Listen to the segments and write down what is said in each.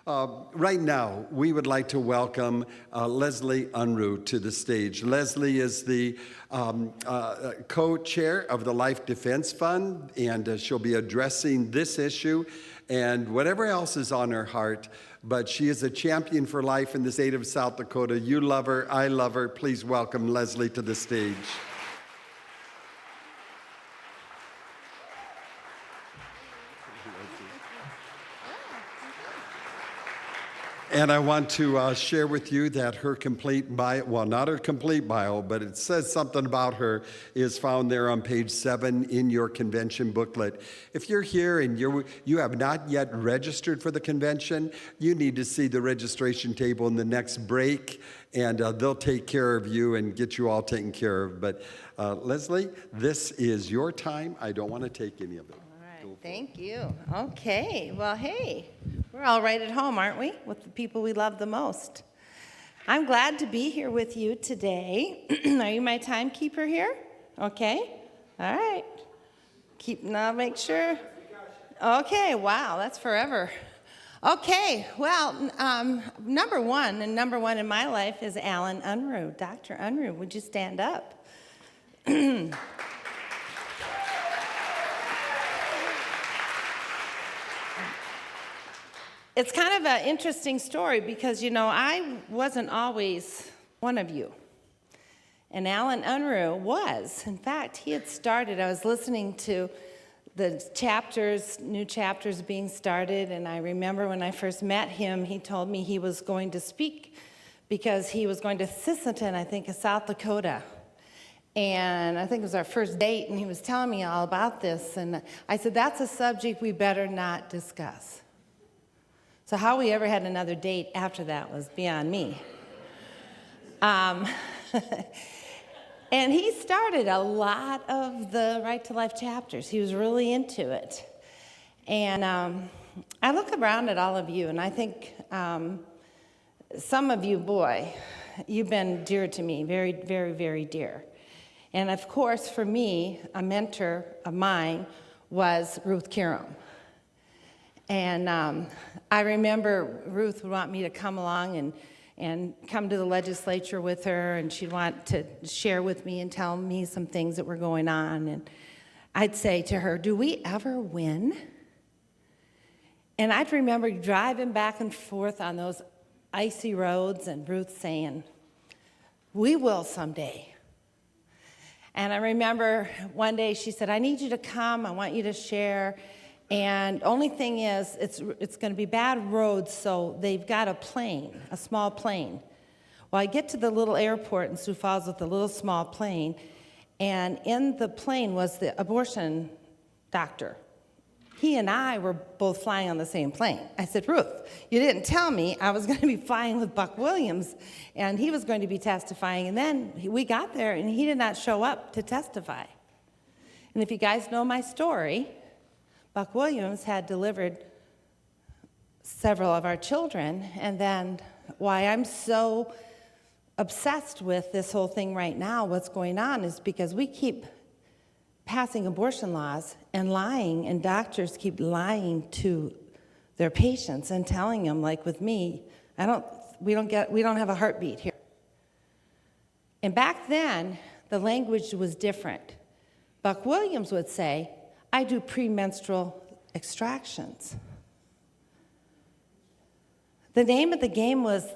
Right now, we would like to welcome Leslee Unruh to the stage. Leslee is the co-chair of the Life Defense Fund, and she'll be addressing this issue and whatever else is on her heart. But she is a champion for life in the state of South Dakota. You love her. I love her. Please welcome Leslee to the stage. And I want to share with you that her complete bio, well, not her complete bio, but it says something about her, is found there on page 7 in your convention booklet. If you're here and you have not yet registered for the convention, you need to see the registration table in the next break, and they'll take care of you and get you all taken care of. But Leslee, this is your time. I don't want to take any of it. Thank you. Okay. Well, hey, we're all right at home, aren't we? With the people we love the most. I'm glad to be here with you today. Are you my timekeeper here? Okay. All right. Make sure. Okay. Wow. That's forever. Okay. Well, number one in my life is Alan Unruh. Dr. Unruh, would you stand up? It's kind of an interesting story because, I wasn't always one of you. And Alan Unruh was. In fact, he had started. I was listening to the new chapters being started, and I remember when I first met him, he told me he was going to speak because he was going to Sisseton, I think, of South Dakota. And I think it was our first date, and he was telling me all about this. And I said, that's a subject we better not discuss. So how we ever had another date after that was beyond me. And he started a lot of the Right to Life chapters. He was really into it. And I look around at all of you, and I think some of you, boy, you've been dear to me, very, very, very dear. And of course, for me, a mentor of mine was Ruth Kiram. And I remember Ruth would want me to come along and come to the legislature with her, and she'd want to share with me and tell me some things that were going on. And I'd say to her, do we ever win? And I'd remember driving back and forth on those icy roads and Ruth saying, we will someday. And I remember one day she said, I need you to come, I want you to share. And only thing is, it's going to be bad roads, so they've got a small plane. Well, I get to the little airport in Sioux Falls with the little small plane, and in the plane was the abortion doctor. He and I were both flying on the same plane. I said, Ruth, you didn't tell me I was going to be flying with Buck Williams, and he was going to be testifying. And then we got there, and he did not show up to testify. And if you guys know my story, Buck Williams had delivered several of our children, and then why I'm so obsessed with this whole thing right now, what's going on, is because we keep passing abortion laws and lying, and doctors keep lying to their patients and telling them, like with me, we don't have a heartbeat here. And back then, the language was different. Buck Williams would say, I do premenstrual extractions. The name of the game was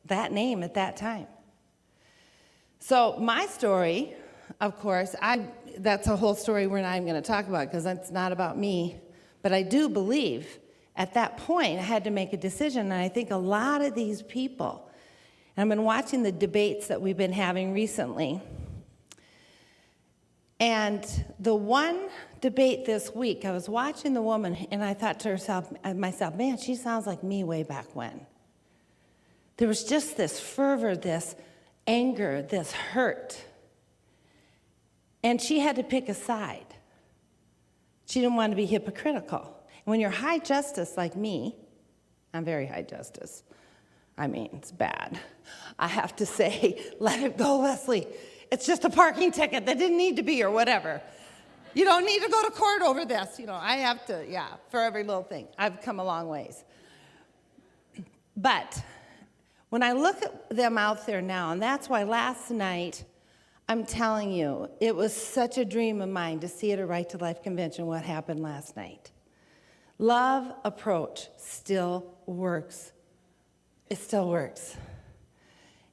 that name at that time. So my story, of course, that's a whole story we're not even going to talk about because that's not about me. But I do believe at that point I had to make a decision, and I think a lot of these people, and I've been watching the debates that we've been having recently, and the one debate this week, I was watching the woman, and I thought to myself, man, she sounds like me way back when. There was just this fervor, this anger, this hurt. And she had to pick a side. She didn't want to be hypocritical. And when you're high justice like me, I'm very high justice. I mean, it's bad. I have to say, let it go, Leslee. It's just a parking ticket that didn't need to be or whatever. You don't need to go to court over this. I have to, for every little thing. I've come a long ways. But when I look at them out there now, and that's why last night, I'm telling you, it was such a dream of mine to see at a Right to Life convention what happened last night. Love approach still works. It still works.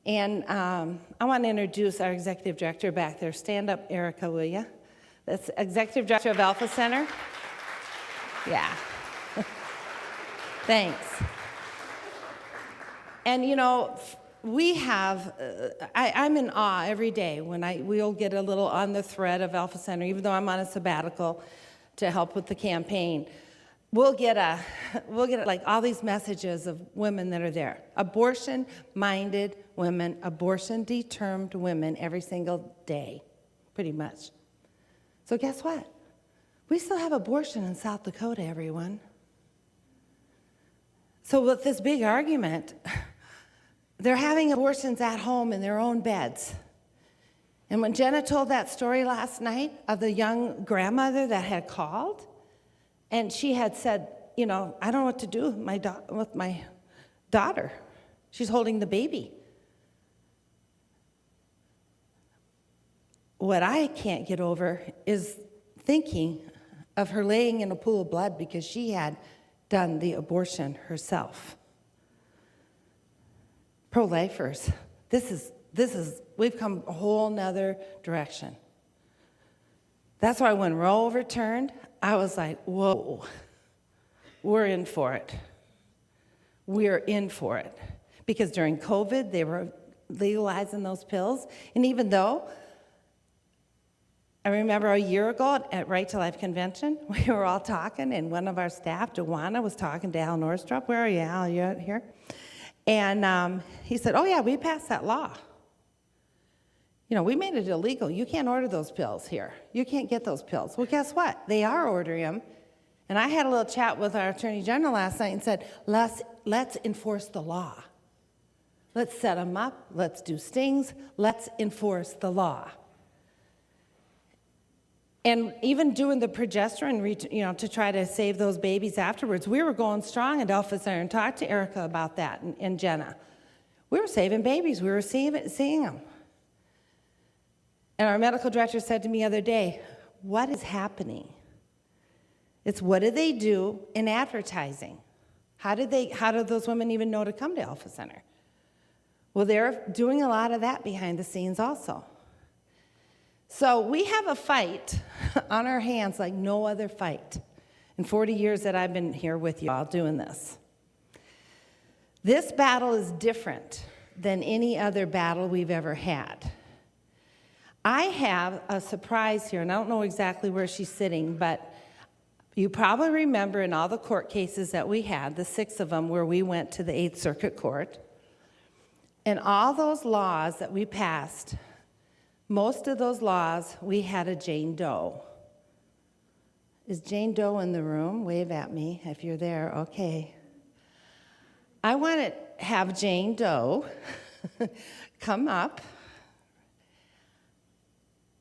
And I want to introduce our executive director back there. Stand up, Erica, will you? That's executive director of Alpha Center. Yeah. Thanks. And you know, we have, I'm in awe every day when we'll get a little on the thread of Alpha Center, even though I'm on a sabbatical to help with the campaign. We'll get like all these messages of women that are there. Abortion-minded women, abortion-determined women every single day, pretty much. So guess what? We still have abortion in South Dakota, everyone. So with this big argument, they're having abortions at home in their own beds. And when Jenna told that story last night of the young grandmother that had called, and she had said, you know, I don't know what to do with my daughter. She's holding the baby. What I can't get over is thinking of her laying in a pool of blood because she had done the abortion herself. Pro-lifers, we've come a whole nother direction. That's why when Roe overturned, I was like, whoa, we're in for it. We're in for it. Because during COVID, they were legalizing those pills. And even though, I remember a year ago at Right to Life Convention, we were all talking, and one of our staff, Dewana, was talking to Al Norstrup. Where are you, Al? Are you out here? And he said, oh, yeah, we passed that law. You know, we made it illegal. You can't order those pills here. You can't get those pills. Well, guess what? They are ordering them. And I had a little chat with our Attorney General last night and said, let's enforce the law. Let's set them up. Let's do stings. Let's enforce the law. And even doing the progesterone, you know, to try to save those babies afterwards, we were going strong at Alpha Center and talked to Erica about that and Jenna. We were saving babies. We were seeing them. And our medical director said to me the other day, what is happening? It's what do they do in advertising? How do those women even know to come to Alpha Center? Well, they're doing a lot of that behind the scenes also. So we have a fight on our hands like no other fight in 40 years that I've been here with you all doing this. This battle is different than any other battle we've ever had. I have a surprise here, and I don't know exactly where she's sitting, but you probably remember in all the court cases that we had, the 6 of them where we went to the 8th Circuit Court, and all those laws that we passed, most of those laws, we had a Jane Doe. Is Jane Doe in the room? Wave at me if you're there. Okay. I want to have Jane Doe come up.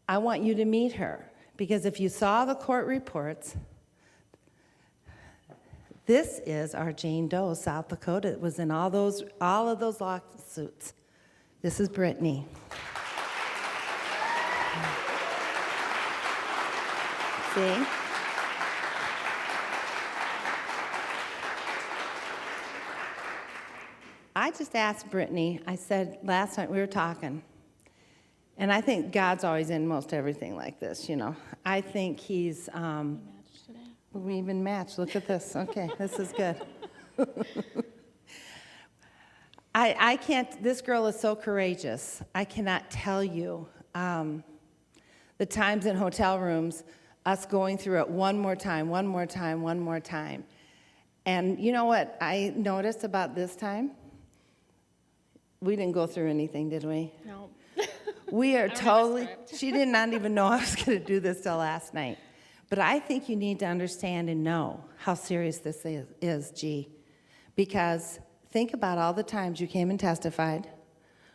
I want you to meet her, because if you saw the court reports, this is our Jane Doe, South Dakota. It was in all of those lawsuits. This is Brittany. See? I just asked Brittany, I said, last night we were talking, and I think God's always in most everything like this, you know. I think he's, we even matched. Look at this. Okay, this is good. I can't, this girl is so courageous. I cannot tell you the times in hotel rooms, us going through it one more time. And you know what I noticed about this time? We didn't go through anything, did we? No. We are totally, she did not even know I was going to do this till last night. But I think you need to understand and know how serious this is, G. Because think about all the times you came and testified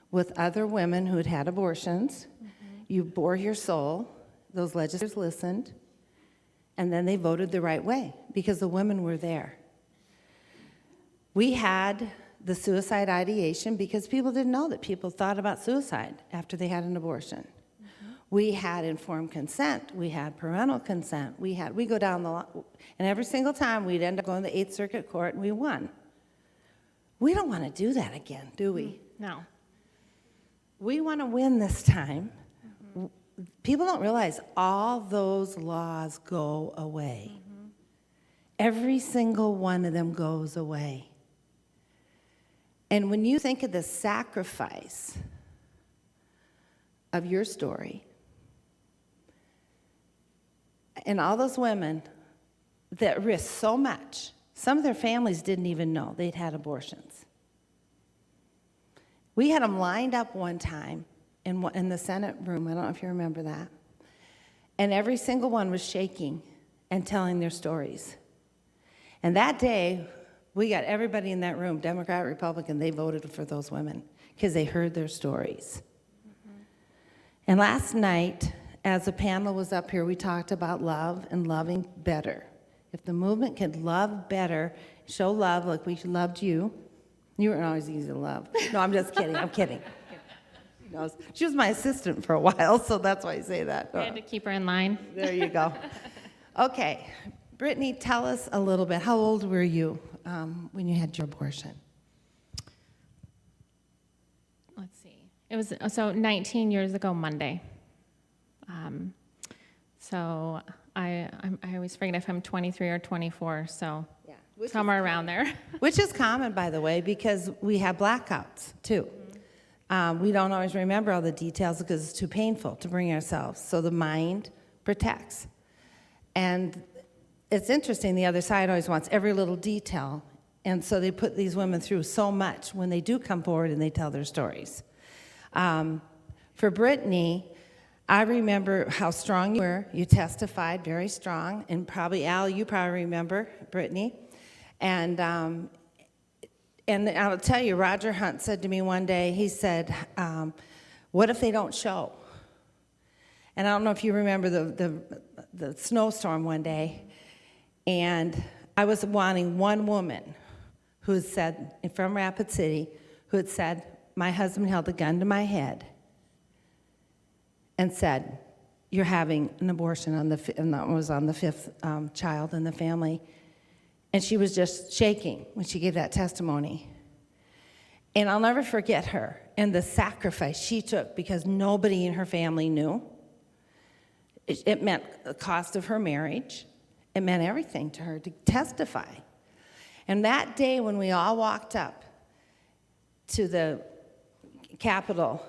with other women who had had abortions. Mm-hmm. You bore your soul. Those legislators listened. And then they voted the right way because the women were there. We had the suicide ideation because people didn't know that people thought about suicide after they had an abortion. We had informed consent. We had parental consent. We go down the line, and every single time we'd end up going to the Eighth Circuit Court, and we won. We don't want to do that again, do we? No. We want to win this time. People don't realize all those laws go away. Every single one of them goes away. And when you think of the sacrifice of your story, and all those women that risked so much, some of their families didn't even know they'd had abortions. We had them lined up one time in the Senate room. I don't know if you remember that. And every single one was shaking and telling their stories. And that day, we got everybody in that room, Democrat, Republican, they voted for those women because they heard their stories. And last night, as the panel was up here, we talked about love and loving better. If the movement could love better, show love like we loved you, you weren't always easy to love. No, I'm just kidding. I'm kidding. She knows. She was my assistant for a while, so that's why I say that. I had to keep her in line. There you go. Okay, Brittany, tell us a little bit. How old were you when you had your abortion? Let's see. It was 19 years ago Monday. So I always forget if I'm 23 or 24, so somewhere around there. Which is common, by the way, because we have blackouts, too. We don't always remember all the details because it's too painful to bring ourselves, so the mind protects. And it's interesting, the other side always wants every little detail, and so they put these women through so much when they do come forward and they tell their stories. For Brittany, I remember how strong you were. You testified very strong, and probably, Al, you probably remember Brittany. And I'll tell you, Roger Hunt said to me one day, he said, what if they don't show? And I don't know if you remember the snowstorm one day, and I was wanting one woman who had said, from Rapid City, who had said, my husband held a gun to my head and said, you're having an abortion and that was on the fifth child in the family. And she was just shaking when she gave that testimony. And I'll never forget her and the sacrifice she took because nobody in her family knew. It meant the cost of her marriage. It meant everything to her to testify. And that day when we all walked up to the Capitol,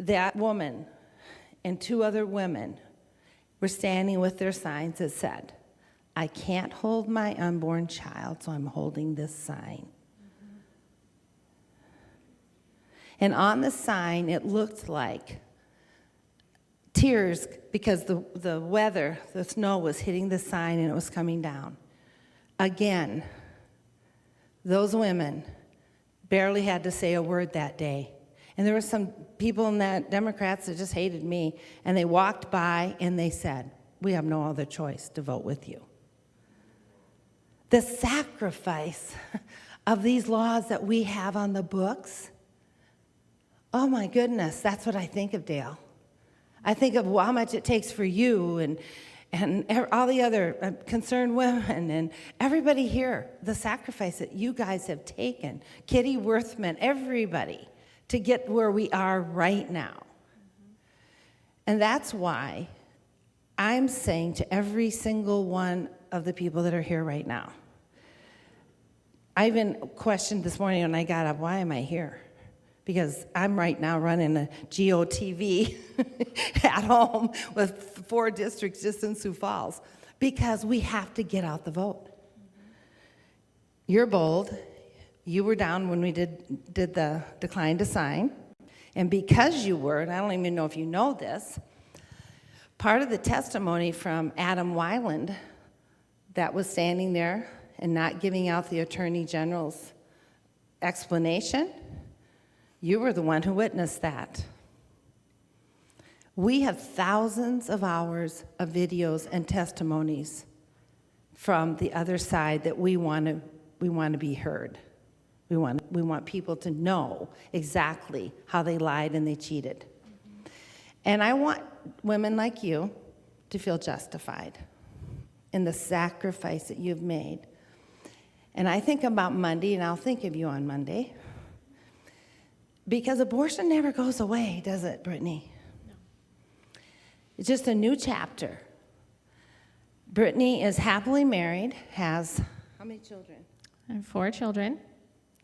that woman and two other women were standing with their signs that said, I can't hold my unborn child, so I'm holding this sign. And on the sign, it looked like tears because the weather, the snow was hitting the sign and it was coming down. Again, those women barely had to say a word that day. And there were some people in that, Democrats, that just hated me, and they walked by and they said, we have no other choice to vote with you. The sacrifice of these laws that we have on the books, oh my goodness, that's what I think of, Dale. I think of how much it takes for you and all the other concerned women and everybody here, the sacrifice that you guys have taken, Kitty Worthman, everybody, to get where we are right now. And that's why I'm saying to every single one of the people that are here right now, I even questioned this morning when I got up, why am I here? Because I'm right now running a GOTV at home with 4 districts just in Sioux Falls because we have to get out the vote. You're bold. You were down when we did the decline to sign. And because you were, and I don't even know if you know this, part of the testimony from Adam Weiland that was standing there and not giving out the Attorney General's explanation, you were the one who witnessed that. We have thousands of hours of videos and testimonies from the other side that we want to be heard. We want people to know exactly how they lied and they cheated. And I want women like you to feel justified in the sacrifice that you've made. And I think about Monday, and I'll think of you on Monday, because abortion never goes away, does it, Brittany? No. It's just a new chapter. Brittany is happily married, has how many children? I have 4 children.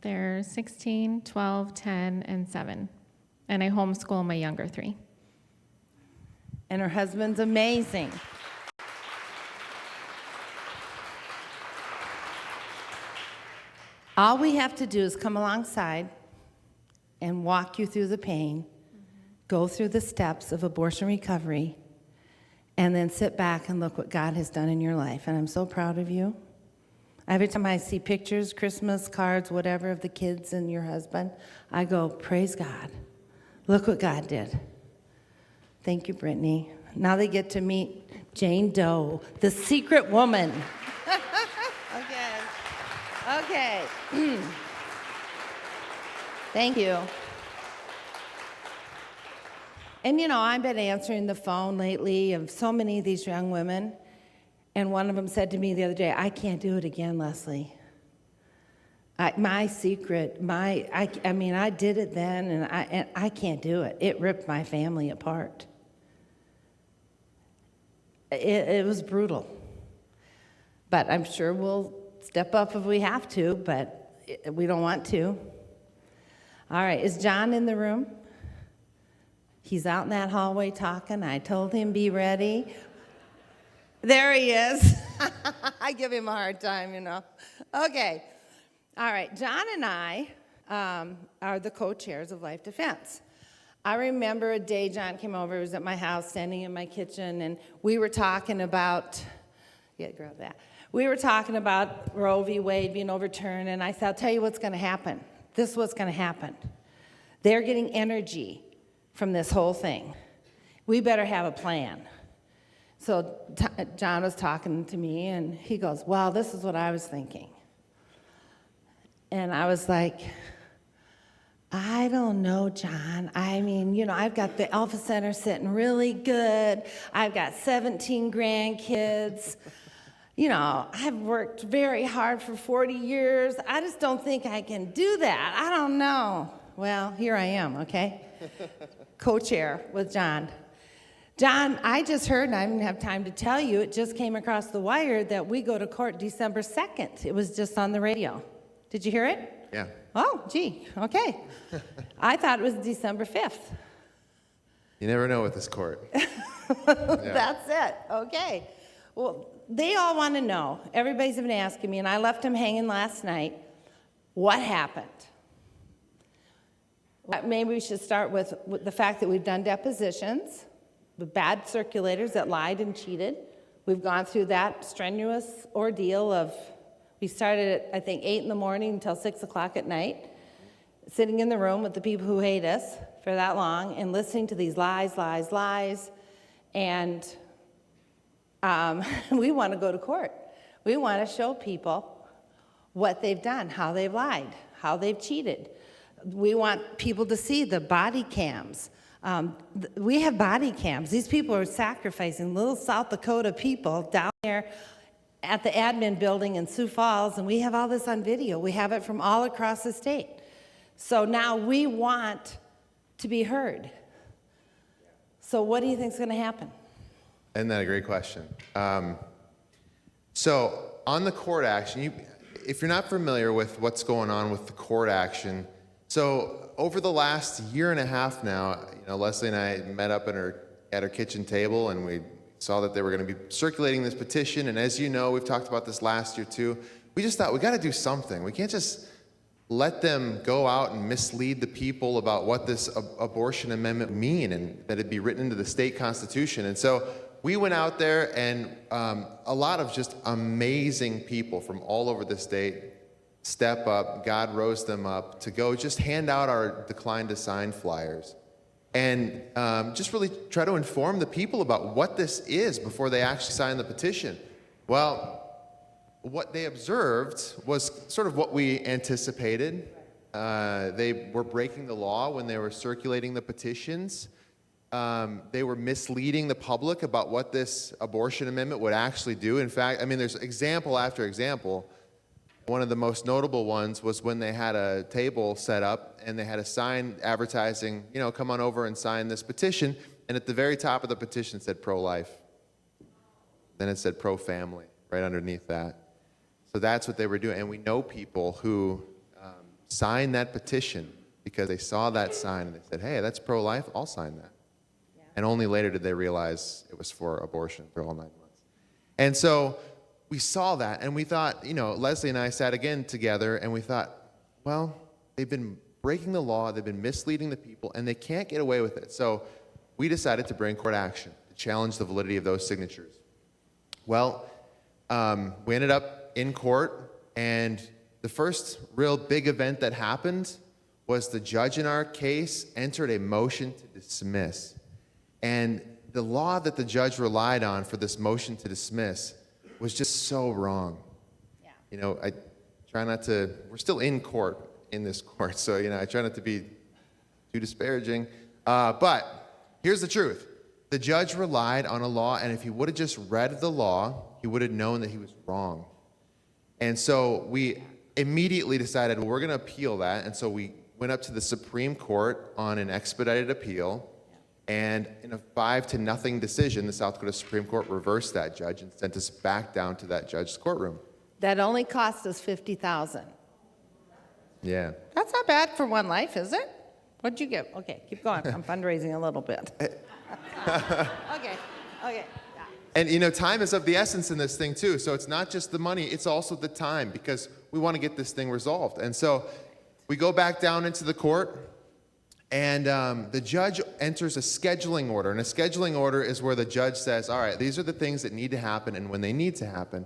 They're 16, 12, 10, and 7. And I homeschool my younger 3. And her husband's amazing. All we have to do is come alongside and walk you through the pain, go through the steps of abortion recovery, and then sit back and look what God has done in your life. And I'm so proud of you. Every time I see pictures, Christmas cards, whatever, of the kids and your husband, I go, praise God. Look what God did. Thank you, Brittany. Now they get to meet Jane Doe, the secret woman. Okay. Thank you. And I've been answering the phone lately of so many of these young women, and one of them said to me the other day, I can't do it again, Leslee. My secret, I did it then, and I can't do it. It ripped my family apart. It was brutal. But I'm sure we'll step up if we have to, but we don't want to. All right, is John in the room? He's out in that hallway talking. I told him, be ready. There he is. I give him a hard time, Okay. All right, John and I are the co-chairs of Life Defense. I remember a day John came over. He was at my house, standing in my kitchen, and we were talking about, grab that. We were talking about Roe v. Wade being overturned, and I said, I'll tell you what's going to happen. This is what's going to happen. They're getting energy from this whole thing. We better have a plan. So John was talking to me, and he goes, well, this is what I was thinking. And I was like, I don't know, John. I've got the Alpha Center sitting really good. I've got 17 grandkids. I've worked very hard for 40 years. I just don't think I can do that. I don't know. Well, here I am, okay? Co-chair with John. John, I just heard, and I didn't have time to tell you, it just came across the wire that we go to court December 2nd. It was just on the radio. Did you hear it? Yeah. Oh, gee, okay. I thought it was December 5th. You never know with this court. Yeah. That's it, okay. Well, they all want to know. Everybody's been asking me, and I left them hanging last night. What happened? Maybe we should start with the fact that we've done depositions with bad circulators that lied and cheated. We've gone through that strenuous ordeal of, we started at, I think, 8 in the morning until 6 o'clock at night, sitting in the room with the people who hate us for that long and listening to these lies. And we want to go to court. We want to show people what they've done, how they've lied, how they've cheated. We want people to see the body cams. We have body cams. These people are sacrificing little South Dakota people down there at the admin building in Sioux Falls, and we have all this on video. We have it from all across the state. So now we want to be heard. So what do you think is going to happen? Isn't that a great question? So on the court action, if you're not familiar with what's going on with the court action, so over the last year and a half now, Leslee and I met up at her kitchen table, and we saw that they were going to be circulating this petition. And as you know, we've talked about this last year too. We just thought we got to do something. We can't just let them go out and mislead the people about what this abortion amendment mean, and that it be written into the state constitution. And so we went out there, and a lot of just amazing people from all over the state step up. God rose them up to go just hand out our decline to sign flyers and just really try to inform the people about what this is before they actually sign the petition. Well, what they observed was sort of what we anticipated. they were breaking the law when they were circulating the petitions. They were misleading the public about what this abortion amendment would actually do. In fact, I mean, there's example after example. One of the most notable ones was when they had a table set up and they had a sign advertising, come on over and sign this petition. And at the very top of the petition it said pro-life. Then it said pro-family right underneath that. So that's what they were doing. And we know people who signed that petition because they saw that sign and they said, hey, that's pro-life, I'll sign that. Yeah. And only later did they realize it was for abortion for all 9 months. And so we saw that and we thought, Leslie and I sat again together and we thought, well, they've been breaking the law, they've been misleading the people, and they can't get away with it. So we decided to bring court action to challenge the validity of those signatures. Well, we ended up in court, and the first real big event that happened was the judge in our case entered a motion to dismiss. And the law that the judge relied on for this motion to dismiss was just so wrong. Yeah. I try not to, we're still in court, in this court, so, I try not to be too disparaging. But here's the truth. The judge relied on a law, and if he would have just read the law, he would have known that he was wrong. And so we immediately decided, well, we're going to appeal that. And so we went up to the Supreme Court on an expedited appeal. And in a 5-0 decision, the South Dakota Supreme Court reversed that judge and sent us back down to that judge's courtroom. That only cost us $50,000. Yeah. That's not bad for one life, is it? What'd you get? Okay, keep going. I'm fundraising a little bit. Okay. Yeah. And time is of the essence in this thing too. So it's not just the money, it's also the time, because we want to get this thing resolved. And so we go back down into the court, and the judge enters a scheduling order. And a scheduling order is where the judge says, all right, these are the things that need to happen and when they need to happen.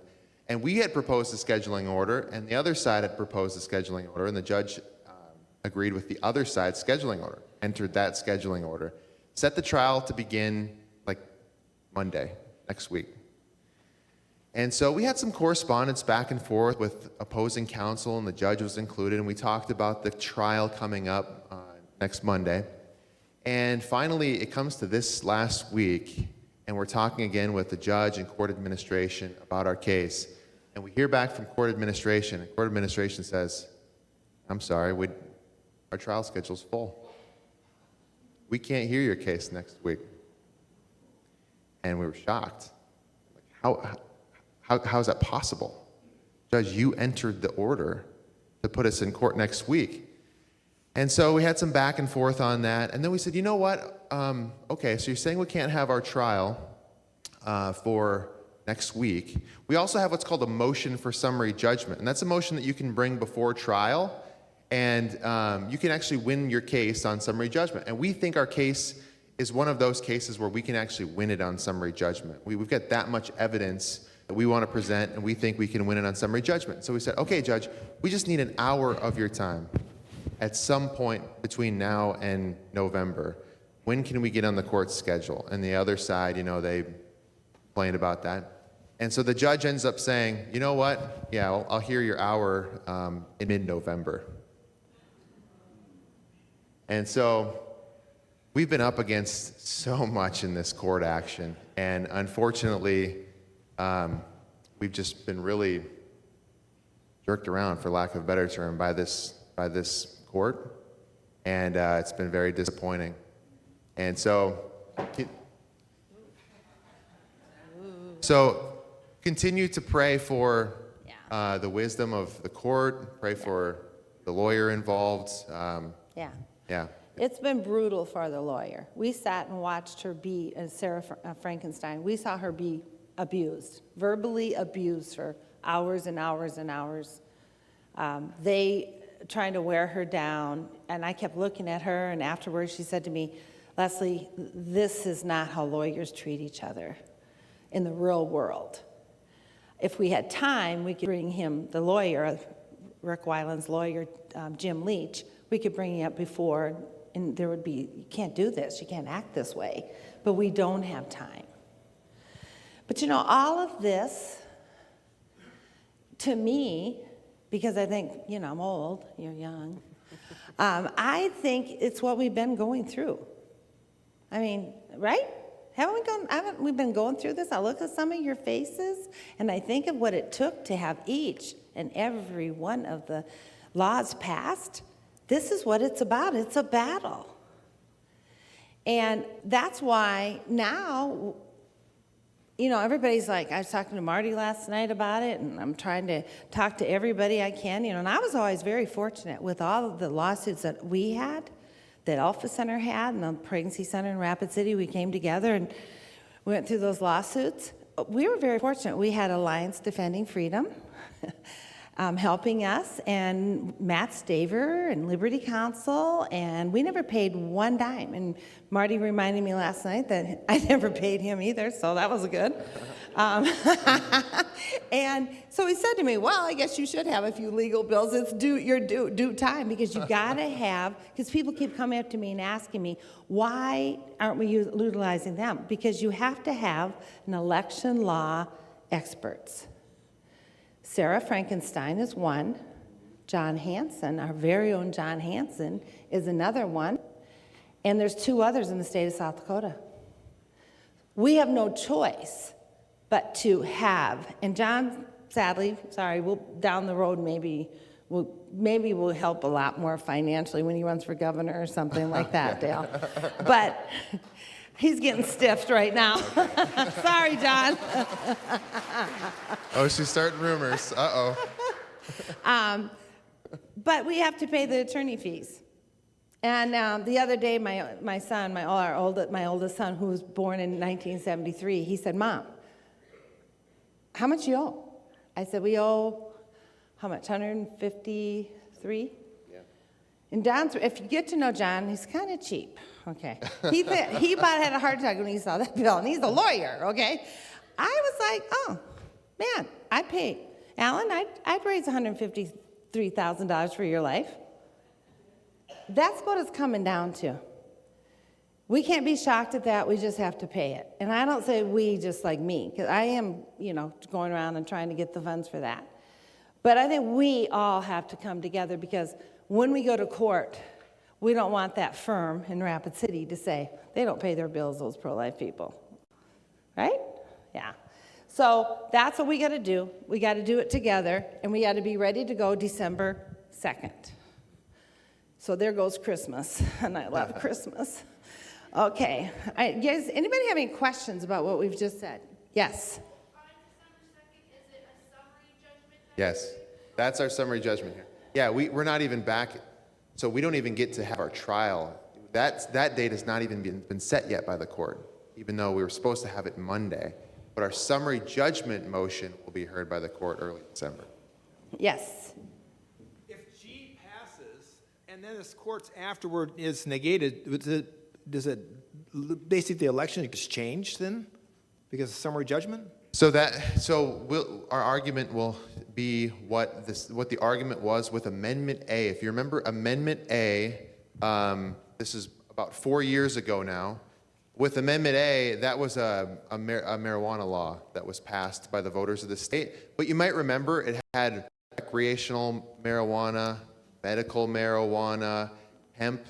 And we had proposed a scheduling order, and the other side had proposed a scheduling order, and the judge agreed with the other side's scheduling order, entered that scheduling order, set the trial to begin like Monday, next week. And so we had some correspondence back and forth with opposing counsel, and the judge was included, and we talked about the trial coming up next Monday. And finally, it comes to this last week, and we're talking again with the judge and court administration about our case. And we hear back from court administration, and court administration says, I'm sorry, our trial schedule's full. We can't hear your case next week. And we were shocked. How is that possible? Judge, you entered the order to put us in court next week. And so we had some back and forth on that. And then we said, you know what? Okay, so you're saying we can't have our trial for next week. We also have what's called a motion for summary judgment. And that's a motion that you can bring before trial. And you can actually win your case on summary judgment. And we think our case is one of those cases where we can actually win it on summary judgment. We've got that much evidence that we want to present, and we think we can win it on summary judgment. So we said, okay, Judge, we just need an hour of your time at some point between now and November. When can we get on the court's schedule? And the other side, they complained about that. And so the judge ends up saying, you know what? Yeah, I'll hear your hour in mid-November. And so we've been up against so much in this court action, and unfortunately, we've just been really jerked around, for lack of a better term, by this court, and it's been very disappointing. And so continue to pray for the wisdom of the court, pray for the lawyer involved. Yeah. It's been brutal for the lawyer. We sat and watched her be, Sarah Frankenstein, we saw her be abused, verbally abused for hours and hours and hours. They trying to wear her down, and I kept looking at her, and afterwards she said to me, Leslie, this is not how lawyers treat each other in the real world. If we had time, we could bring him, the lawyer, Rick Weiland's lawyer, Jim Leach, we could bring him up before, and there would be, you can't do this, you can't act this way, but we don't have time. But all of this, to me, because I think, I'm old, you're young, I think it's what we've been going through. I mean, right? Haven't we been going through this? I look at some of your faces, and I think of what it took to have each and every one of the laws passed. This is what it's about. It's a battle. And that's why now, everybody's like, I was talking to Marty last night about it, and I'm trying to talk to everybody I can, and I was always very fortunate with all of the lawsuits that we had, that Alpha Center had, and the Pregnancy Center in Rapid City. We came together and we went through those lawsuits. We were very fortunate. We had Alliance Defending Freedom helping us, and Matt Staver and Liberty Counsel, and we never paid one dime. And Marty reminded me last night that I never paid him either, so that was good. And so he said to me, well, I guess you should have a few legal bills. It's due time, because you got to have, because people keep coming up to me and asking me, why aren't we utilizing them? Because you have to have an election law experts. Sarah Frankenstein is one. John Hanson, our very own John Hanson, is another one. And there's two others in the state of South Dakota. We have no choice but to have, and John, sadly, down the road maybe we'll help a lot more financially when he runs for governor or something like that, Dale. But he's getting stiffed right now. Sorry, John. Oh, she's starting rumors. Uh-oh. But we have to pay the attorney fees. And the other day, my oldest son, who was born in 1973, he said, Mom, how much you owe? I said, we owe, how much, 153? Yeah. And John's, if you get to know John, he's kind of cheap, okay? He about had a heart attack when he saw that bill, and he's a lawyer, okay? I was like, oh, man, I'd pay. Alan, I'd raise $153,000 for your life. That's what it's coming down to. We can't be shocked at that. We just have to pay it. And I don't say we just like me, because I am, going around and trying to get the funds for that. But I think we all have to come together, because when we go to court, we don't want that firm in Rapid City to say, they don't pay their bills, those pro-life people. Right? Yeah. So that's what we got to do. We got to do it together, and we got to be ready to go December 2nd. So there goes Christmas, and I love Christmas. Okay. Guys, anybody have any questions about what we've just said? Yes. On December 2nd, is it a summary judgment? Yes, that's our summary judgment here. Yeah, we're not even back, so we don't even get to have our trial. That date has not even been set yet by the court, even though we were supposed to have it Monday. But our summary judgment motion will be heard by the court early December. Yes. If G passes and then this court's afterward is negated, does it basically the election gets changed then because of summary judgment? Our argument will be what the argument was with Amendment A. If you remember Amendment A, this is about 4 years ago now. With Amendment A, that was a marijuana law that was passed by the voters of the state. But you might remember it had recreational marijuana, medical marijuana, hemp,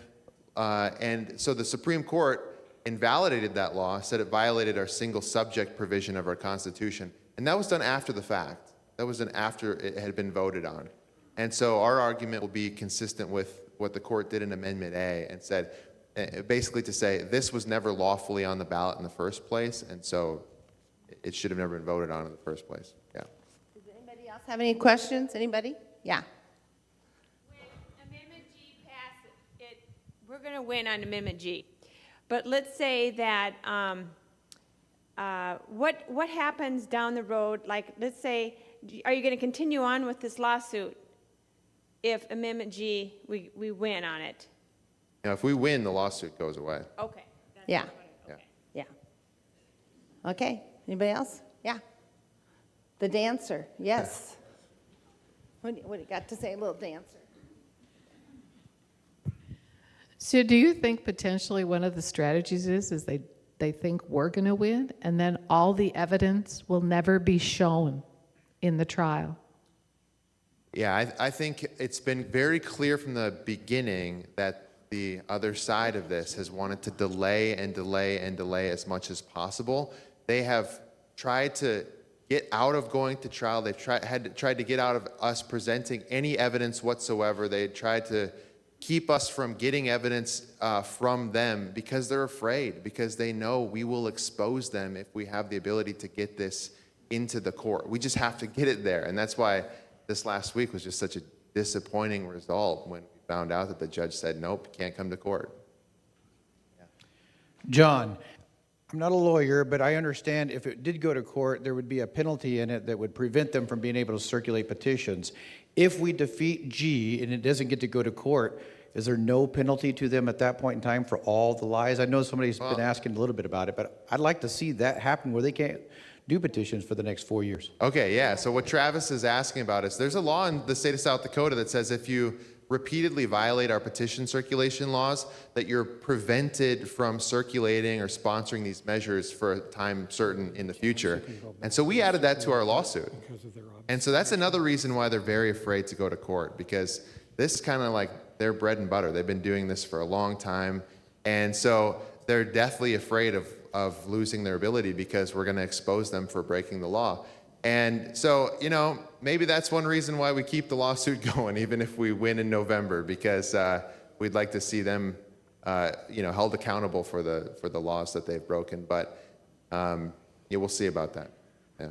and so the Supreme Court invalidated that law, said it violated our single subject provision of our Constitution. And that was done after the fact. That was done after it had been voted on. And so our argument will be consistent with what the court did in Amendment A and said, basically to say this was never lawfully on the ballot in the first place, and so it should have never been voted on in the first place. Yeah. Does anybody else have any questions? Anybody? Yeah. When Amendment G passes, we're going to win on Amendment G. But let's say that what happens down the road? Like, let's say, are you going to continue on with this lawsuit if Amendment G we win on it? Now, if we win, the lawsuit goes away. Okay. That's Yeah. what I'm wondering. Okay. Yeah. Okay. Anybody else? Yeah. The dancer. Yes. What do you got to say, little dancer? So do you think potentially one of the strategies is they think we're going to win, and then all the evidence will never be shown in the trial? Yeah, I think it's been very clear from the beginning that the other side of this has wanted to delay and delay and delay as much as possible. They have tried to get out of going to trial. They've tried to get out of us presenting any evidence whatsoever. They tried to keep us from getting evidence from them because they're afraid, because they know we will expose them if we have the ability to get this into the court. We just have to get it there. And that's why this last week was just such a disappointing result when we found out that the judge said, nope, you can't come to court. John, I'm not a lawyer, but I understand if it did go to court, there would be a penalty in it that would prevent them from being able to circulate petitions. If we defeat G and it doesn't get to go to court, is there no penalty to them at that point in time for all the lies? I know somebody's been asking a little bit about it, but I'd like to see that happen where they can't do petitions for the next 4 years. Okay, yeah. So what Travis is asking about is there's a law in the state of South Dakota that says if you repeatedly violate our petition circulation laws, that you're prevented from circulating or sponsoring these measures for a time certain in the future. And so we added that to our lawsuit. And so that's another reason why they're very afraid to go to court, because this is kind of like their bread and butter. They've been doing this for a long time. And so they're deathly afraid of losing their ability because we're going to expose them for breaking the law. And so, you know, maybe that's one reason why we keep the lawsuit going, even if we win in November, because we'd like to see them, you know, held accountable for the laws that they've broken. But yeah, we'll see about that. Yeah,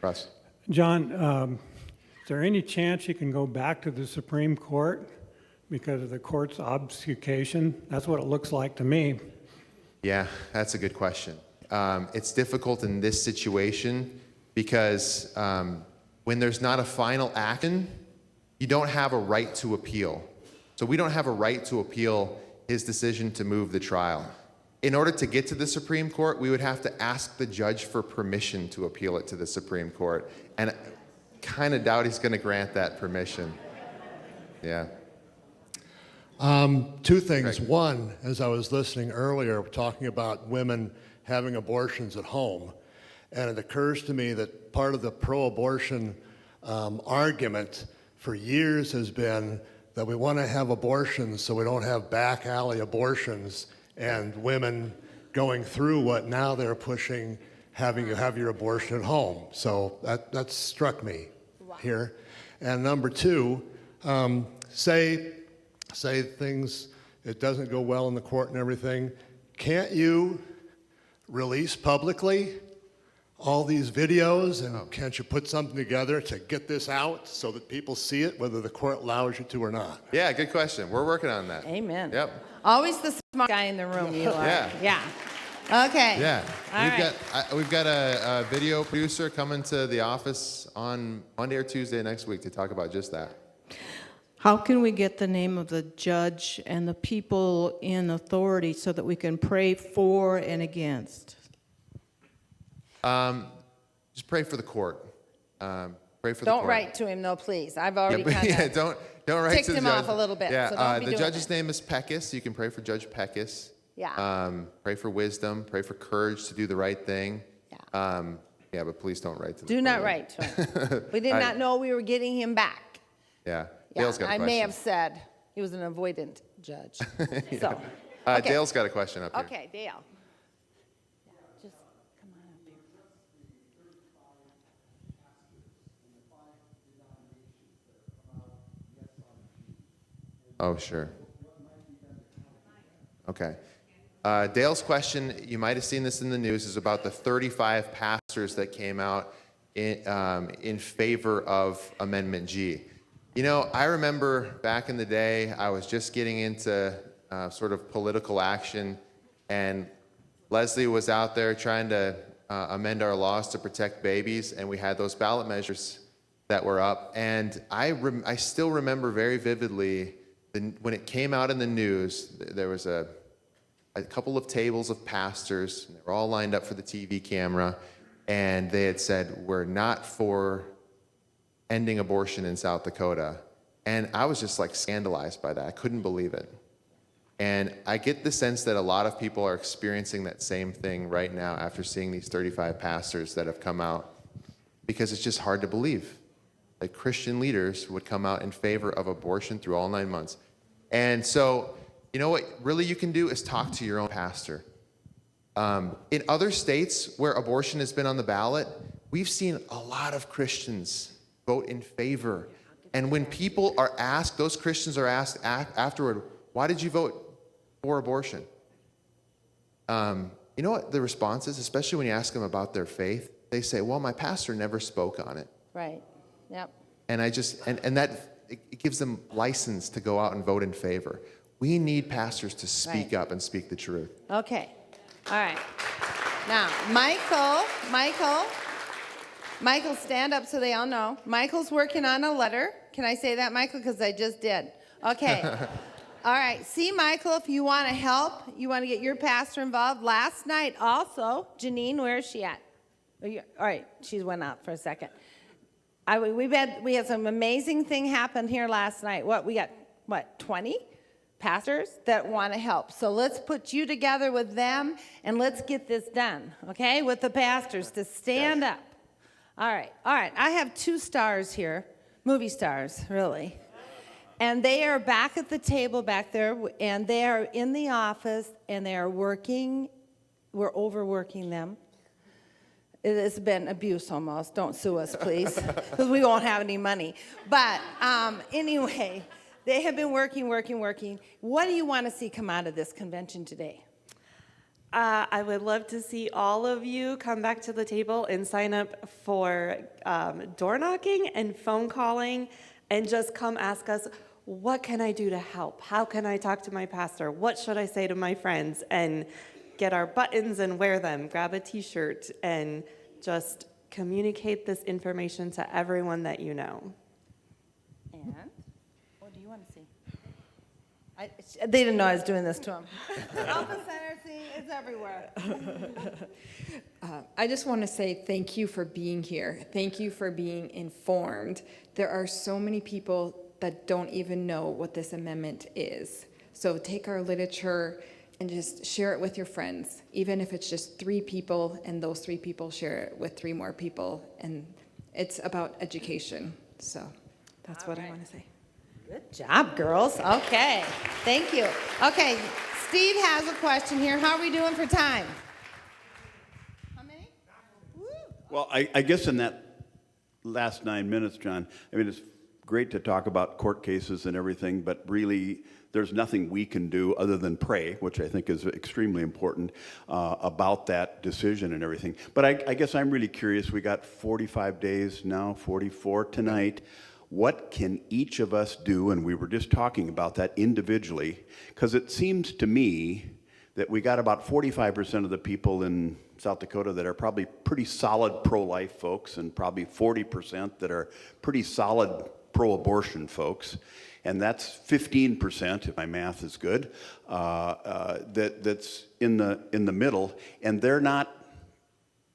Russ. John, is there any chance you can go back to the Supreme Court because of the court's obfuscation? That's what it looks like to me. Yeah, that's a good question. It's difficult in this situation because when there's not a final action, you don't have a right to appeal. So we don't have a right to appeal his decision to move the trial. In order to get to the Supreme Court, we would have to ask the judge for permission to appeal it to the Supreme Court. And I kind of doubt he's going to grant that permission. Yeah. Two things. Greg. One, as I was listening earlier, talking about women having abortions at home, and it occurs to me that part of the pro-abortion argument for years has been that we want to have abortions so we don't have back alley abortions and women going through what now they're pushing, having you have your abortion at home. So that struck me here. And number two, say things, it doesn't go well in the court and everything, can't you release publicly all these videos, and can't you put something together to get this out so that people see it, whether the court allows you to or not? Yeah, good question. We're working on that. Amen. Yep. Always the smart guy in the room, you are. Yeah. Yeah. Okay. Yeah. All right. We've got a video producer coming to the office on Monday or Tuesday next week to talk about just that. How can we get the name of the judge and the people in authority so that we can pray for and against? Just pray for the court. Pray for the court. Don't write to him, though, please. I've already kind of Yeah, don't write ticked to the him judge. off a little bit. Yeah, so don't be the doing judge's it. name is Peckus. You can pray for Judge Peckus. Yeah. Pray for wisdom. Pray for courage to do the right thing. Yeah. Yeah, but please don't write to the Do not court. write to him. We did not know we were getting him back. Yeah. Yeah, Dale's got a I question. may have said he was an avoidant judge. So, okay. Dale's got a question up here. Okay, Dale. Yeah, just come on up here. Oh, sure. Okay. Dale's question, you might have seen this in the news, is about the 35 pastors that came out in favor of Amendment G. You know, I remember back in the day, I was just getting into sort of political action, and Leslie was out there trying to amend our laws to protect babies, and we had those ballot measures that were up. And I still remember very vividly when it came out in the news, there was a couple of tables of pastors, and they were all lined up for the TV camera, and they had said, we're not for ending abortion in South Dakota. And I was just like scandalized by that. I couldn't believe it. And I get the sense that a lot of people are experiencing that same thing right now after seeing these 35 pastors that have come out, because it's just hard to believe that Christian leaders would come out in favor of abortion through all 9 months. And so, you know what really you can do is talk to your own pastor. In other states where abortion has been on the ballot, we've seen a lot of Christians vote in favor. And when people are asked, those Christians are asked afterward, why did you vote for abortion? You know what the response is, especially when you ask them about their faith? They say, well, my pastor never spoke on it. Right. Yep. And it gives them license to go out and vote in favor. We need pastors to speak up and speak the truth. Okay. All right. Now, Michael, stand up so they all know. Michael's working on a letter. Can I say that, Michael? Because I just did. Okay. All right. See, Michael, if you want to help, you want to get your pastor involved. Last night also, Janine, where is she at? All right. She went out for a second. We had some amazing thing happen here last night. We got 20 pastors that want to help. So let's put you together with them and let's get this done, okay? With the pastors to stand up. All right. I have 2 stars here, movie stars, really. And they are back at the table back there, and they are in the office, and they are working. We're overworking them. It has been abuse almost. Don't sue us, please, because we won't have any money. But anyway, they have been working. What do you want to see come out of this convention today? I would love to see all of you come back to the table and sign up for door knocking and phone calling and just come ask us, what can I do to help? How can I talk to my pastor? What should I say to my friends? And get our buttons and wear them, grab a t-shirt, and just communicate this information to everyone that you know. And what do you want to see? They didn't know I was doing this to them. Alpha Center, see, it's everywhere. I just want to say thank you for being here. Thank you for being informed. There are so many people that don't even know what this amendment is. So take our literature and just share it with your friends, even if it's just 3 people, and those 3 people share it with 3 more people. And it's about education. So that's what I want to say. Good job, girls. Okay, thank you. Okay, Steve has a question here. How are we doing for time? How many? Woo. Well, I guess in that last 9 minutes, John, I mean, it's great to talk about court cases and everything, but really there's nothing we can do other than pray, which I think is extremely important about that decision and everything. But I guess I'm really curious. We got 45 days now, 44 tonight. What can each of us do? And we were just talking about that individually, because it seems to me that we got about 45% of the people in South Dakota that are probably pretty solid pro-life folks, and probably 40% that are pretty solid pro-abortion folks. And that's 15%, if my math is good, that's in the middle. And they're not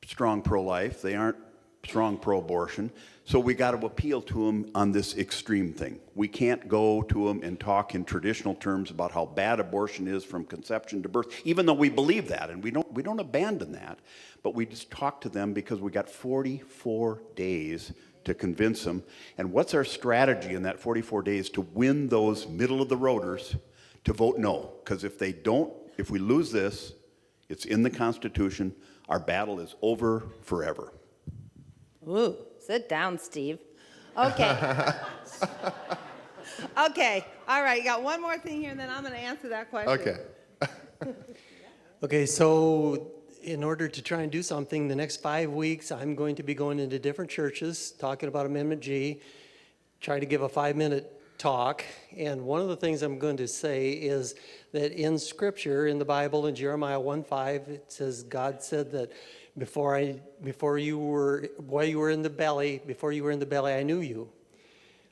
strong pro-life. They aren't strong pro-abortion. So we got to appeal to them on this extreme thing. We can't go to them and talk in traditional terms about how bad abortion is from conception to birth, even though we believe that, and we don't abandon that. But we just talk to them because we got 44 days to convince them. And what's our strategy in that 44 days to win those middle-of-the-roaders to vote no? Because if we lose this, it's in the Constitution, our battle is over forever. Ooh, sit down, Steve. Okay. Okay, all right, you got one more thing here, and then I'm going to answer that question. Okay. Okay, so in order to try and do something, the next 5 weeks, I'm going to be going into different churches, talking about Amendment G, trying to give a 5-minute talk. And one of the things I'm going to say is that in Scripture, in the Bible, in Jeremiah 1:5, it says, God said that before you were in the belly, I knew you.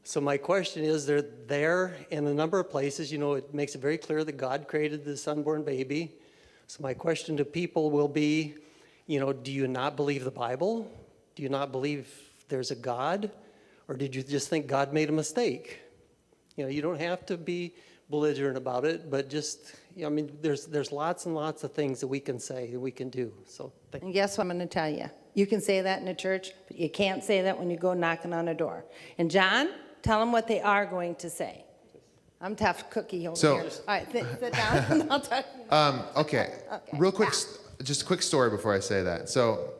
So my question is, they're there in a number of places. You know, it makes it very clear that God created this unborn baby. So my question to people will be, you know, do you not believe the Bible? Do you not believe there's a God? Or did you just think God made a mistake? You know, you don't have to be belligerent about it, but just, I mean, there's lots and lots of things that we can say, that we can do. So And guess what I'm going to tell you? You can say that in a church, but you can't say that when you go knocking on a door. And John, tell them what they are going to say. I'm tough cookie over So- here. All right, sit down and I'll talk. Okay. Real quick, just a quick story before I say that. So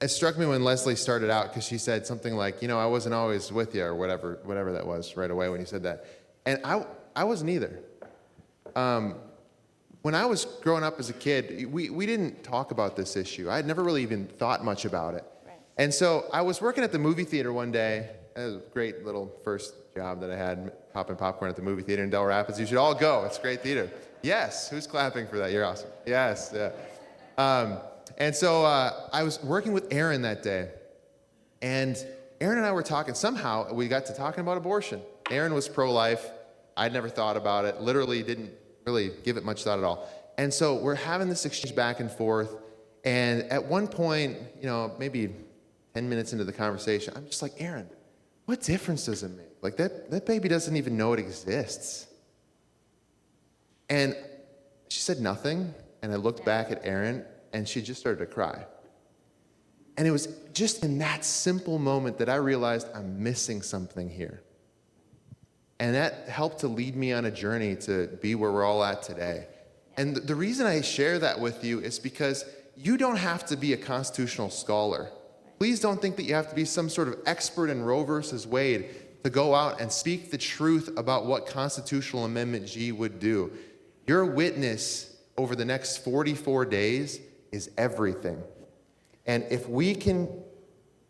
it struck me when Leslie started out because she said something like, I wasn't always with you or whatever that was right away when you said that. And I wasn't either. When I was growing up as a kid, we didn't talk about this issue. I had never really even thought much about it. Right. And so I was working at the movie theater one day. It was a great little first job that I had, popping popcorn at the movie theater in Del Rapids. You should all go. It's a great theater. Yes. Who's clapping for that? You're awesome. Yes. Yeah. And so I was working with Aaron that day. And Aaron and I were talking. Somehow we got to talking about abortion. Aaron was pro-life. I'd never thought about it. Literally didn't really give it much thought at all. And so we're having this exchange back and forth. And at one point, maybe 10 minutes into the conversation, I'm just like, Aaron, what difference does it make? Like that baby doesn't even know it exists. And she said nothing. And I looked back at Aaron and she just started to cry. And it was just in that simple moment that I realized I'm missing something here. And that helped to lead me on a journey to be where we're all at today. And the reason I share that with you is because you don't have to be a constitutional scholar. Please don't think that you have to be some sort of expert in Roe versus Wade to go out and speak the truth about what Constitutional Amendment G would do. Your witness over the next 44 days is everything. And if we can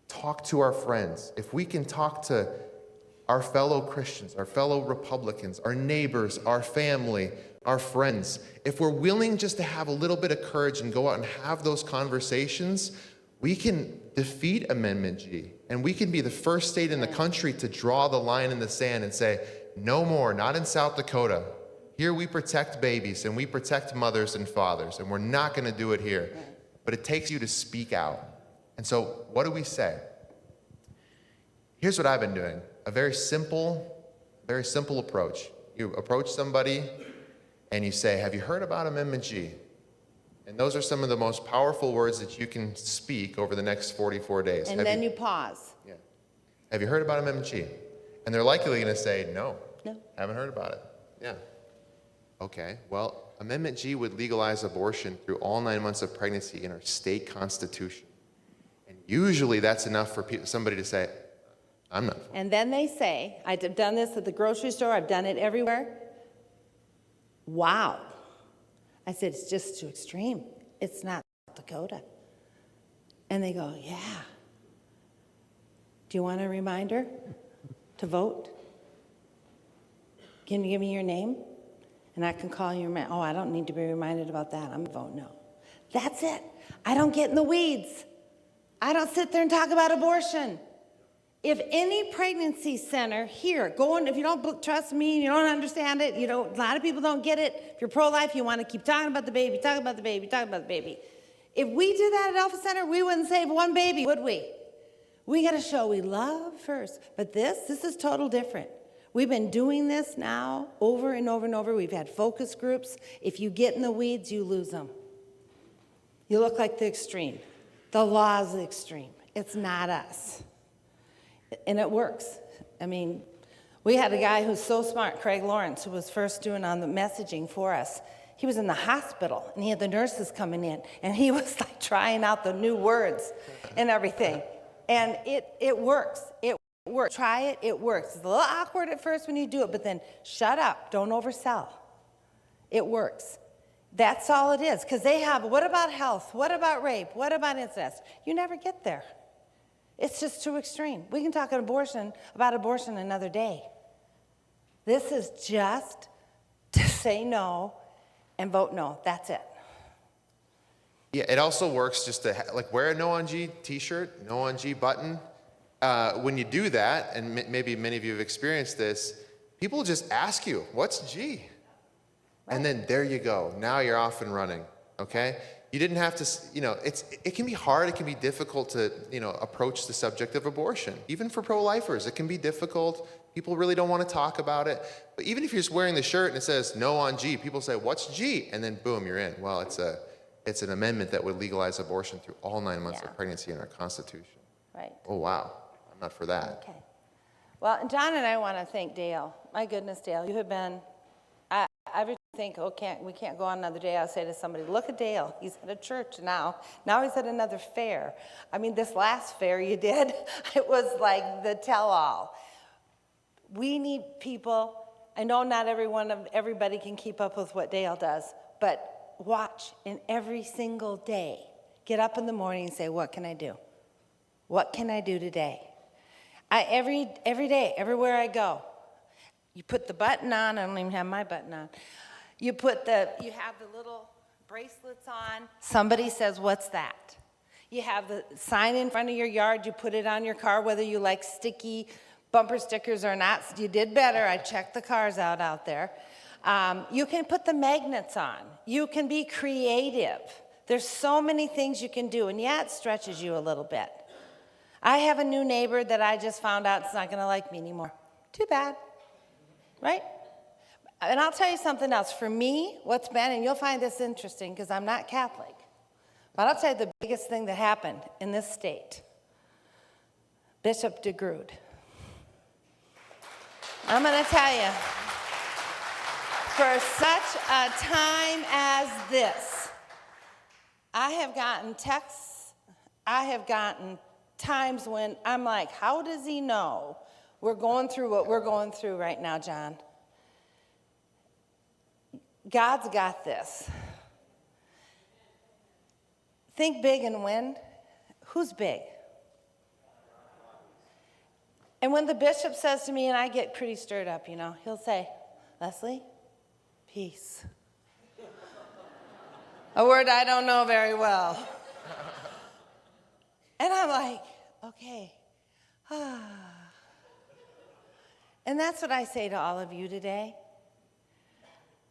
talk to our friends, if we can talk to our fellow Christians, our fellow Republicans, our neighbors, our family, our friends, if we're willing just to have a little bit of courage and go out and have those conversations, we can defeat Amendment G. And we can be the first state in the country to draw the line in the sand and say, no more, not in South Dakota. Here we protect babies and we protect mothers and fathers, and we're not going to do it here. But it takes you to speak out. And so what do we say? Here's what I've been doing. A very simple approach. You approach somebody and you say, have you heard about Amendment G? And those are some of the most powerful words that you can speak over the next 44 days. And then you pause. Yeah. Have you heard about Amendment G? And they're likely going to say, no, No. haven't heard about it. Yeah. Okay, well, Amendment G would legalize abortion through all 9 months of pregnancy in our state constitution. And usually that's enough for somebody to say, I'm not. And then they say, I've done this at the grocery store, I've done it everywhere. Wow. I said, it's just too extreme. It's not South Dakota. And they go, yeah. Do you want a reminder to Can you give me your name? And I can call you. Oh, I don't need to be reminded about that. I'm going to vote no. That's it. I don't get in the weeds. I don't sit there and talk about abortion. If any pregnancy center here, if you don't trust me, you don't understand it, a lot of people don't get it. If you're pro-life, you want to keep talking about the baby, talking about the baby, talking about the baby. If we did that at Alpha Center, we wouldn't save one baby, would we? We got to show we love first. But this is total different. We've been doing this now over and over and over. We've had focus groups. If you get in the weeds, you lose them. You look like the extreme. The law is the extreme. It's not us. And it works. I mean, we had a guy who's so smart, Craig Lawrence, who was first doing on the messaging for us. He was in the hospital, and he had the nurses coming in, and he was like trying out the new words and everything. And it works. It works. Try it. It works. It's a little awkward at first when you do it, but then shut up. Don't oversell. It works. That's all it is. Because they have, what about health? What about rape? What about incest? You never get there. It's just too extreme. We can talk about abortion another day. This is just to say no and vote no. That's it. Yeah, it also works just to wear a No on G t-shirt, No on G button. When you do that, and maybe many of you have experienced this, people just ask you, what's G? Right. And then there you go. Now you're off and running, okay? You didn't have to, it can be hard, it can be difficult to, approach the subject of abortion. Even for pro-lifers, it can be difficult. People really don't want to talk about it. But even if you're just wearing the shirt and it says no on G, people say, what's G? And then boom, you're in. Well, it's an amendment that would legalize abortion through all 9 months of pregnancy in our Constitution. Right. Oh, wow. I'm not for that. Okay. Well, John and I want to thank Dale. My goodness, Dale, you have been, I think, we can't go on another day. I'll say to somebody, look at Dale. He's at a church now. Now he's at another fair. I mean, this last fair you did, it was like the tell-all. We need people. I know not everybody can keep up with what Dale does, but watch, and every single day, get up in the morning and say, what can I do? What can I do today? Every day, everywhere I go, you put the button on. I don't even have my button on. You have the little bracelets on. Somebody says, what's that? You have the sign in front of your yard. You put it on your car, whether you like sticky bumper stickers or not. You did better. I checked the cars out there. You can put the magnets on. You can be creative. There's so many things you can do, and yeah, it stretches you a little bit. I have a new neighbor that I just found out is not going to like me anymore. Too bad, right? And I'll tell you something else. For me, what's been, and you'll find this interesting because I'm not Catholic, but I'll tell you the biggest thing that happened in this state. Bishop DeGrood. I'm going to tell you, for such a time as this, I have gotten texts, I have gotten times when I'm like, how does he know we're going through what we're going through right now, John? God's got this. Think big and win. Who's big? And when the bishop says to me, and I get pretty stirred up, he'll say, Leslee, peace. A word I don't know very well. And I'm like, okay. And that's what I say to all of you today.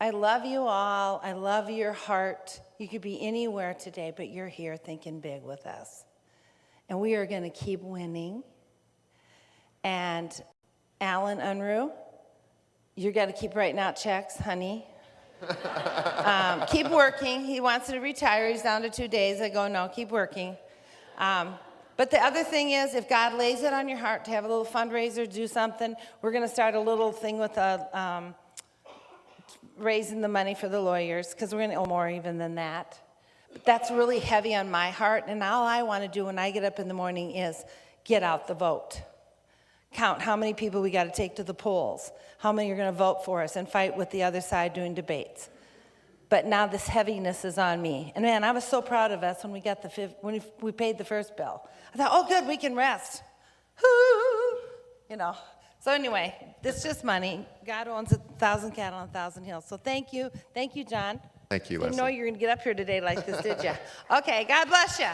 I love you all. I love your heart. You could be anywhere today, but you're here thinking big with us. And we are going to keep winning. And Leslee Unruh, you got to keep writing out checks, honey. Keep working. He wants to retire. He's down to 2 days. I go, no, keep working. But the other thing is, if God lays it on your heart to have a little fundraiser, do something, we're going to start a little thing with raising the money for the lawyers, because we're going to owe more even than that. But that's really heavy on my heart, and all I want to do when I get up in the morning is get out the vote. Count how many people we got to take to the polls, how many are going to vote for us and fight with the other side doing debates. But now this heaviness is on me. And man, I was so proud of us when we got when we paid the first bill. I thought, oh good, we can rest. So anyway, this is just money. God owns 1,000 cattle on 1,000 hills. So thank you, John. Thank you, Didn't Leslee. know you were going to get up here today like this, did you? Okay, God bless you.